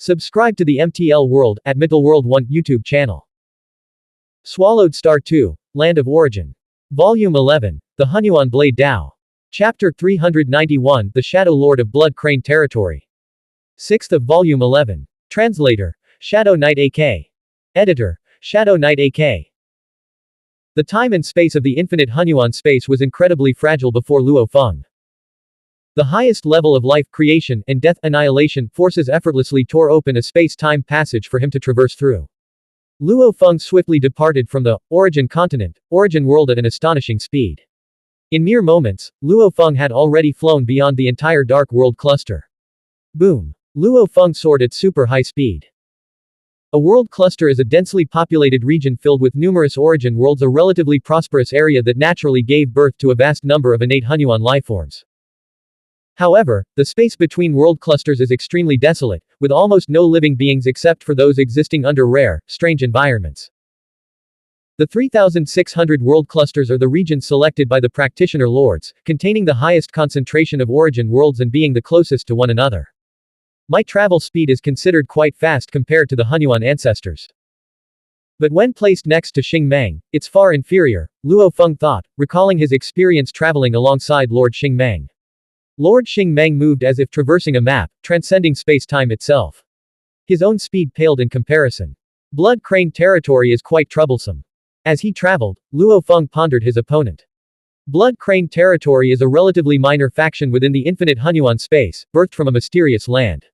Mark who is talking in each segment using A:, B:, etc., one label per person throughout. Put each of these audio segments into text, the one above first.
A: Subscribe to the MTL World at Mythal World 1 YouTube channel. Swallowed Star 2, Land of Origin. Volume 11, The Hunyuan Blade Dao. Chapter 391, The Shadow Lord of Blood Crane Territory. 6th of Volume 11. Translator, Shadow Knight AK. Editor, Shadow Knight AK. The time and space of the infinite Hunyuan space was incredibly fragile before Luo Feng. The highest level of life creation and death annihilation forces effortlessly tore open a space-time passage for him to traverse through. Luo Feng swiftly departed from the origin continent, origin world at an astonishing speed. In mere moments, Luo Feng had already flown beyond the entire dark world cluster. Boom. Luo Feng soared at super high speed. A world cluster is a densely populated region filled with numerous origin worlds, a relatively prosperous area that naturally gave birth to a vast number of innate Hunyuan lifeforms. However, the space between world clusters is extremely desolate, with almost no living beings except for those existing under rare, strange environments. The 3,600 world clusters are the regions selected by the practitioner lords, containing the highest concentration of origin worlds and being the closest to one another. My travel speed is considered quite fast compared to the Hunyuan ancestors. But when placed next to Xing Meng, it's far inferior, Luo Feng thought, recalling his experience traveling alongside Lord Xing Meng. Lord Xing Meng moved as if traversing a map, transcending space-time itself. His own speed paled in comparison. Blood Crane territory is quite troublesome. As he traveled, Luo Feng pondered his opponent. Blood Crane territory is a relatively minor faction within the infinite Hunyuan space, birthed from a mysterious land.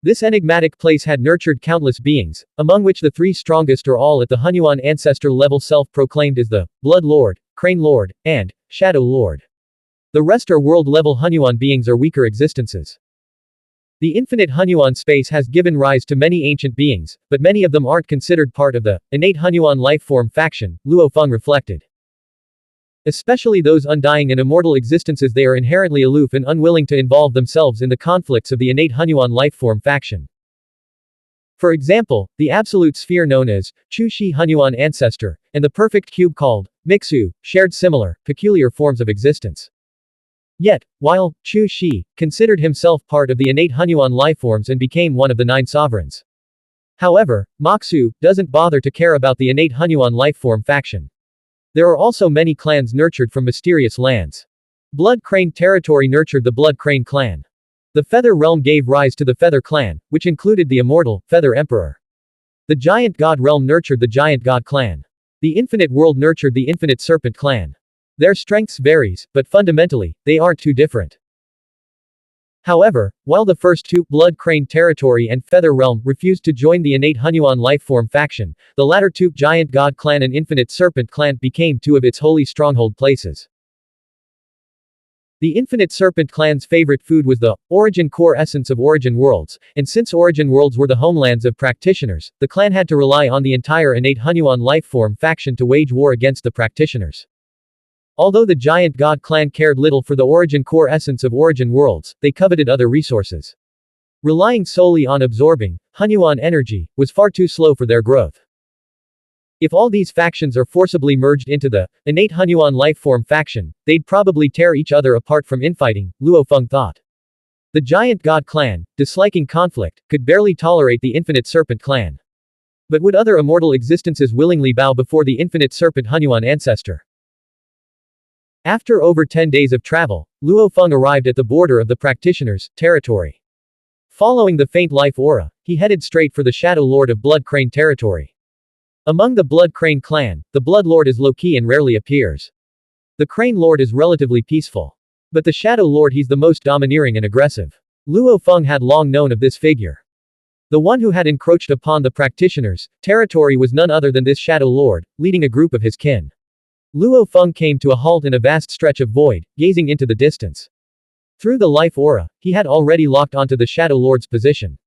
A: This enigmatic place had nurtured countless beings, among which the three strongest are all at the Hunyuan ancestor level, self-proclaimed as the Blood Lord, Crane Lord, and Shadow Lord. The rest are world-level Hunyuan beings or weaker existences. The infinite Hunyuan space has given rise to many ancient beings, but many of them aren't considered part of the innate Hunyuan lifeform faction, Luo Feng reflected. Especially those undying and immortal existences, they are inherently aloof and unwilling to involve themselves in the conflicts of the innate Hunyuan lifeform faction. For example, the absolute sphere known as Chu Shi Hunyuan ancestor, and the perfect cube called Mixu, shared similar, peculiar forms of existence. Yet, while Chu Shi considered himself part of the innate Hunyuan lifeforms and became one of the 9 sovereigns. However, Moxu doesn't bother to care about the innate Hunyuan lifeform faction. There are also many clans nurtured from mysterious lands. Blood Crane territory nurtured the Blood Crane clan. The Feather realm gave rise to the Feather clan, which included the immortal Feather Emperor. The Giant God realm nurtured the Giant God clan. The Infinite world nurtured the Infinite Serpent clan. Their strengths varies, but fundamentally, they aren't too different. However, while the first two, Blood Crane territory and Feather realm, refused to join the innate Hunyuan lifeform faction, the latter two, Giant God clan and Infinite Serpent clan, became two of its holy stronghold places. The Infinite Serpent clan's favorite food was the origin core essence of origin worlds, and since origin worlds were the homelands of practitioners, the clan had to rely on the entire innate Hunyuan lifeform faction to wage war against the practitioners. Although the Giant God clan cared little for the origin core essence of origin worlds, they coveted other resources. Relying solely on absorbing Hunyuan energy was far too slow for their growth. If all these factions are forcibly merged into the innate Hunyuan lifeform faction, they'd probably tear each other apart from infighting, Luo Feng thought. The Giant God clan, disliking conflict, could barely tolerate the Infinite Serpent clan. But would other immortal existences willingly bow before the Infinite Serpent Hunyuan ancestor? After over 10 days of travel, Luo Feng arrived at the border of the practitioner's territory. Following the faint life aura, he headed straight for the Shadow Lord of Blood Crane territory. Among the Blood Crane clan, the Blood Lord is low-key and rarely appears. The Crane Lord is relatively peaceful. But the Shadow Lord, he's the most domineering and aggressive. Luo Feng had long known of this figure. The one who had encroached upon the practitioner's territory was none other than this Shadow Lord, leading a group of his kin. Luo Feng came to a halt in a vast stretch of void, gazing into the distance. Through the life aura, he had already locked onto the Shadow Lord's position.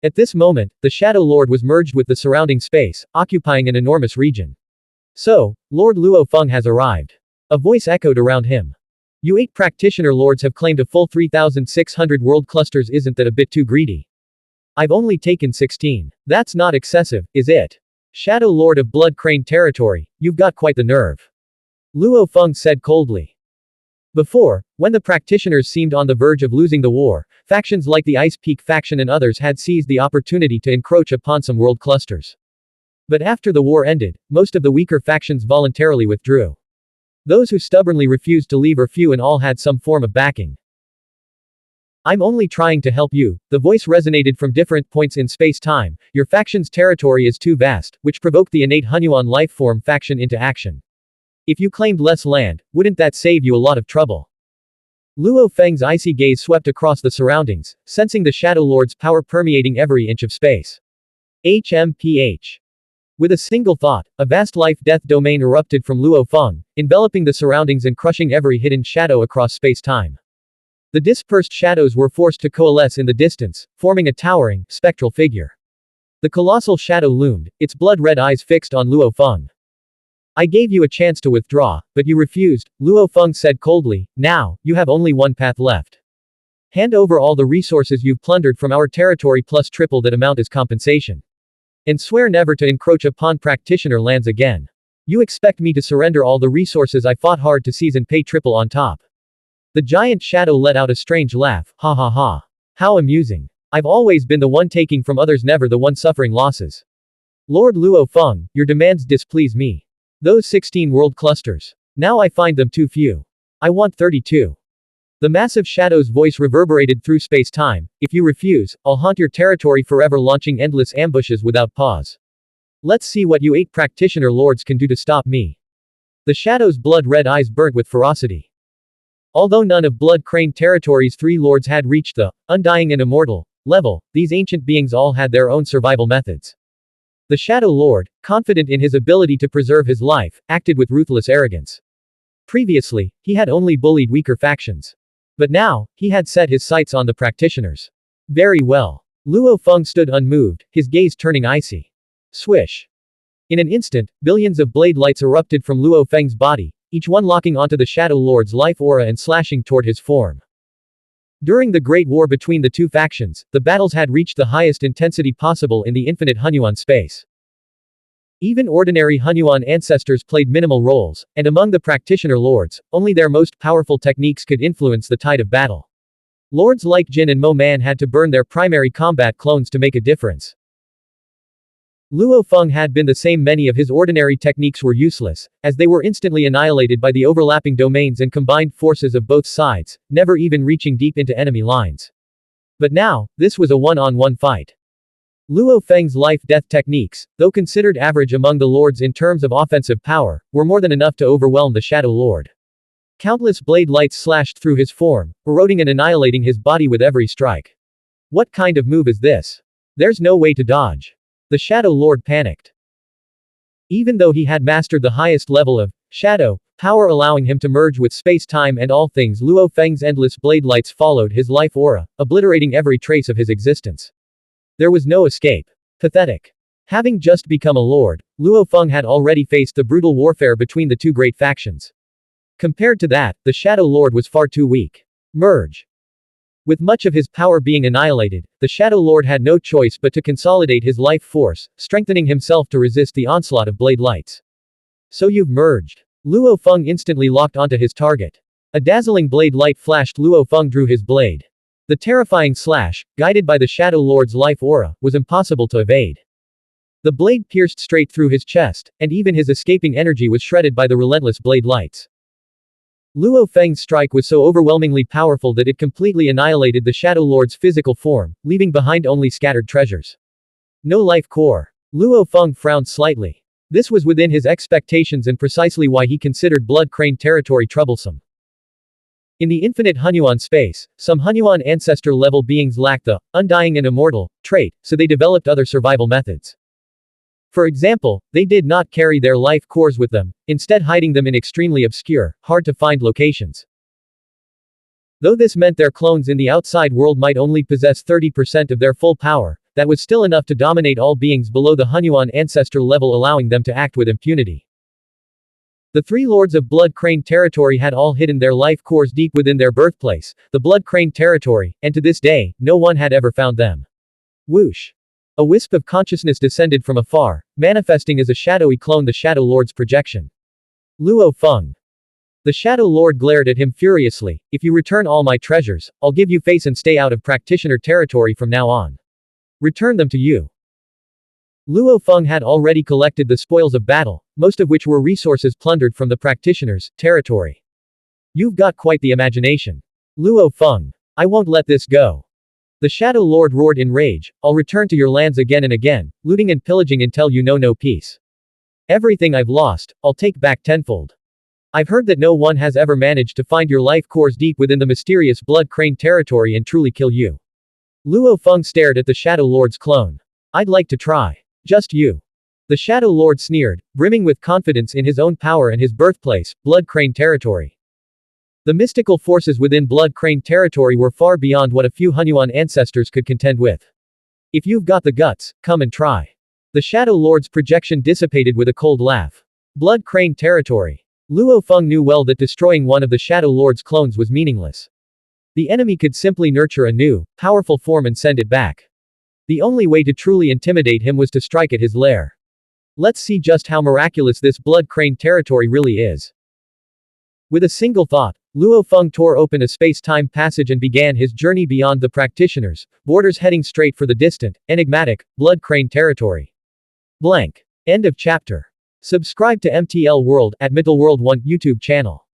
A: At this moment, the Shadow Lord was merged with the surrounding space, occupying an enormous region. So, Lord Luo Feng has arrived. A voice echoed around him. You 8 practitioner lords have claimed a full 3,600 world clusters, isn't that a bit too greedy? I've only taken 16. That's not excessive, is it? Shadow Lord of Blood Crane territory, you've got quite the nerve. Luo Feng said coldly. Before, When the practitioners seemed on the verge of losing the war, factions like the Ice Peak faction and others had seized the opportunity to encroach upon some world clusters. But after the war ended, most of the weaker factions voluntarily withdrew. Those who stubbornly refused to leave, or few and all, had some form of backing. "I'm only trying to help you," the voice resonated from different points in space-time. "Your faction's territory is too vast," which provoked the innate Hunyuan lifeform faction into action. "If you claimed less land, wouldn't that save you a lot of trouble?" Luo Feng's icy gaze swept across the surroundings, sensing the Shadow Lord's power permeating every inch of space. HMPH. With a single thought, a vast life-death domain erupted from Luo Feng, enveloping the surroundings and crushing every hidden shadow across space-time. The dispersed shadows were forced to coalesce in the distance, forming a towering, spectral figure. The colossal shadow loomed, its blood-red eyes fixed on Luo Feng. "I gave you a chance to withdraw, but you refused," Luo Feng said coldly. "Now, you have only one path left. Hand over all the resources you've plundered from our territory plus triple that amount as compensation. And swear never to encroach upon practitioner lands again. You expect me to surrender all the resources I fought hard to seize and pay triple on top?" The giant shadow let out a strange laugh. "Ha ha ha. How amusing. I've always been the one taking from others, never the one suffering losses. Lord Luo Feng, your demands displease me. Those 16 world clusters. Now I find them too few. I want 32. The massive shadow's voice reverberated through space-time. "If you refuse, I'll haunt your territory forever, launching endless ambushes without pause. Let's see what you 8 practitioner lords can do to stop me." The shadow's blood-red eyes burnt with ferocity. Although none of Blood Crane territory's 3 lords had reached the undying and immortal level, these ancient beings all had their own survival methods. The Shadow Lord, confident in his ability to preserve his life, acted with ruthless arrogance. Previously, he had only bullied weaker factions. But now, he had set his sights on the practitioners. Very well. Luo Feng stood unmoved, his gaze turning icy. Swish. In an instant, billions of blade lights erupted from Luo Feng's body, each one locking onto the Shadow Lord's life aura and slashing toward his form. During the Great War between the two factions, the battles had reached the highest intensity possible in the infinite Hunyuan space. Even ordinary Hunyuan ancestors played minimal roles, and among the practitioner lords, only their most powerful techniques could influence the tide of battle. Lords like Jin and Mo Man had to burn their primary combat clones to make a difference. Luo Feng had been the same. Many of his ordinary techniques were useless, as they were instantly annihilated by the overlapping domains and combined forces of both sides, never even reaching deep into enemy lines. But now, this was a one-on-one fight. Luo Feng's life-death techniques, though considered average among the lords in terms of offensive power, were more than enough to overwhelm the Shadow Lord. Countless blade lights slashed through his form, eroding and annihilating his body with every strike. What kind of move is this? There's no way to dodge. The Shadow Lord panicked. Even though he had mastered the highest level of shadow power, allowing him to merge with space-time and all things, Luo Feng's endless blade lights followed his life aura, obliterating every trace of his existence. There was no escape. Pathetic. Having just become a lord, Luo Feng had already faced the brutal warfare between the two great factions. Compared to that, the Shadow Lord was far too weak. Merge. With much of his power being annihilated, the Shadow Lord had no choice but to consolidate his life force, strengthening himself to resist the onslaught of blade lights. So you've merged. Luo Feng instantly locked onto his target. A dazzling blade light flashed. Luo Feng drew his blade. The terrifying slash, guided by the Shadow Lord's life aura, was impossible to evade. The blade pierced straight through his chest, and even his escaping energy was shredded by the relentless blade lights. Luo Feng's strike was so overwhelmingly powerful that it completely annihilated the Shadow Lord's physical form, leaving behind only scattered treasures. No life core. Luo Feng frowned slightly. This was within his expectations and precisely why he considered Blood Crane territory troublesome. In the infinite Hunyuan space, some Hunyuan ancestor-level beings lacked the undying and immortal trait, so they developed other survival methods. For example, they did not carry their life cores with them, instead hiding them in extremely obscure, hard-to-find locations. Though this meant their clones in the outside world might only possess 30% of their full power, that was still enough to dominate all beings below the Hunyuan ancestor level, allowing them to act with impunity. The 3 lords of Blood Crane territory had all hidden their life cores deep within their birthplace, the Blood Crane territory, and to this day, no one had ever found them. Whoosh. A wisp of consciousness descended from afar, manifesting as a shadowy clone, the Shadow Lord's projection. Luo Feng. The Shadow Lord glared at him furiously. If you return all my treasures, I'll give you face and stay out of practitioner territory from now on. Return them to you. Luo Feng had already collected the spoils of battle, most of which were resources plundered from the practitioners' territory. You've got quite the imagination. Luo Feng. I won't let this go. The Shadow Lord roared in rage. I'll return to your lands again and again, looting and pillaging until you know no peace. Everything I've lost, I'll take back tenfold. I've heard that no one has ever managed to find your life cores deep within the mysterious Blood Crane territory and truly kill you. Luo Feng stared at the Shadow Lord's clone. I'd like to try. Just you. The Shadow Lord sneered, brimming with confidence in his own power and his birthplace, Blood Crane territory. The mystical forces within Blood Crane territory were far beyond what a few Hunyuan ancestors could contend with. If you've got the guts, come and try. The Shadow Lord's projection dissipated with a cold laugh. Blood Crane territory. Luo Feng knew well that destroying one of the Shadow Lord's clones was meaningless. The enemy could simply nurture a new, powerful form and send it back. The only way to truly intimidate him was to strike at his lair. Let's see just how miraculous this Blood Crane territory really is. With a single thought, Luo Feng tore open a space-time passage and began his journey beyond the practitioners' borders, heading straight for the distant, enigmatic, Blood Crane territory. Blank. End of chapter. Subscribe to MTL World at MTL World 1 YouTube channel.